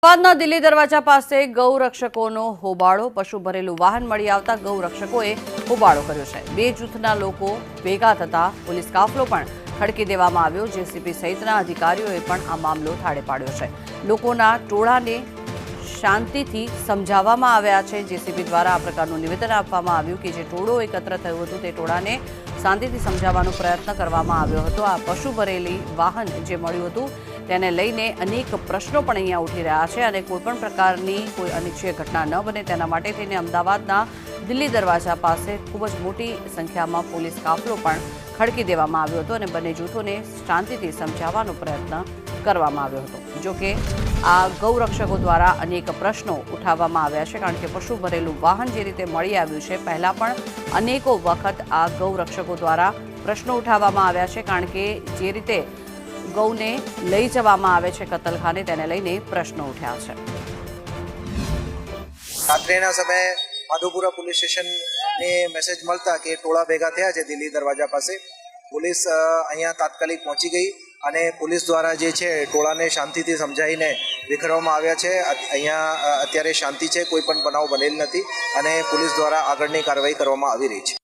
અમદાવાદના દિલ્હી દરવાજા પાસે ગૌરક્ષકોનો હોબાળો. પશુ ભરેલું વાહન મળી આવતા ગૌરક્ષકોએ હોબાળો કર્યો છે. બે જૂથના લોકો ભેગા થતા પોલીસ કાફલો પણ ખડકી દેવામાં આવ્યો. જેસીબી સહિતના અધિકારીઓએ પણ આ મામલો થાળે પાડ્યો છે. લોકોના ટોળાને શાંતિથી સમજાવવામાં આવ્યા છે. જેસીબી દ્વારા આ પ્રકારનું નિવેદન આપવામાં આવ્યું કે જે ટોળો એકત્ર થયું હતું તે ટોળાને શાંતિથી સમજાવવાનો પ્રયત્ન કરવામાં આવ્યો હતો. આ પશુ ભરેલી વાહન જે મળ્યું હતું તેને લઈને અનેક પ્રશ્નો પણ અહીંયા ઉઠી રહ્યા છે અને કોઈપણ પ્રકારની કોઈ અનિચ્છનીય ઘટના ન બને તેના માટે થઈને અમદાવાદના દિલ્હી દરવાજા પાસે ખૂબ જ મોટી સંખ્યામાં પોલીસ કાફલો પણ ખડકી દેવામાં આવ્યો હતો અને બંને જૂથોને શાંતિથી સમજાવવાનો પ્રયત્ન કરવામાં આવ્યો હતો. જોકે આ ગૌરક્ષકો દ્વારા અનેક પ્રશ્નો ઉઠાવવામાં આવ્યા છે, કારણ કે પશુ ભરેલું વાહન જે રીતે મળી આવ્યું છે, પહેલાં પણ અનેકો વખત આ ગૌરક્ષકો દ્વારા પ્રશ્નો ઉઠાવવામાં આવ્યા છે, કારણ કે જે રીતે ગૌને લઈ જવામાં આવે છે કતલખાને તેને લઈને પ્રશ્નો ઉઠ્યા છે. રાત્રિના સમયે માધુપુરા પોલીસ સ્ટેશનને મેસેજ મળતા કે ટોળા ભેગા થયા છે દિલ્હી દરવાજા પાસે. પોલીસ અહીંયા તાત્કાલિક પહોંચી ગઈ અને પોલીસ દ્વારા જે છે ટોળાને શાંતિથી સમજાવીને વિખેરવામાં આવ્યા છે. અહીંયા અત્યારે શાંતિ છે, કોઈ પણ બનાવ બનેલ નથી અને પોલીસ દ્વારા આગળની કાર્યવાહી કરવામાં આવી રહી છે.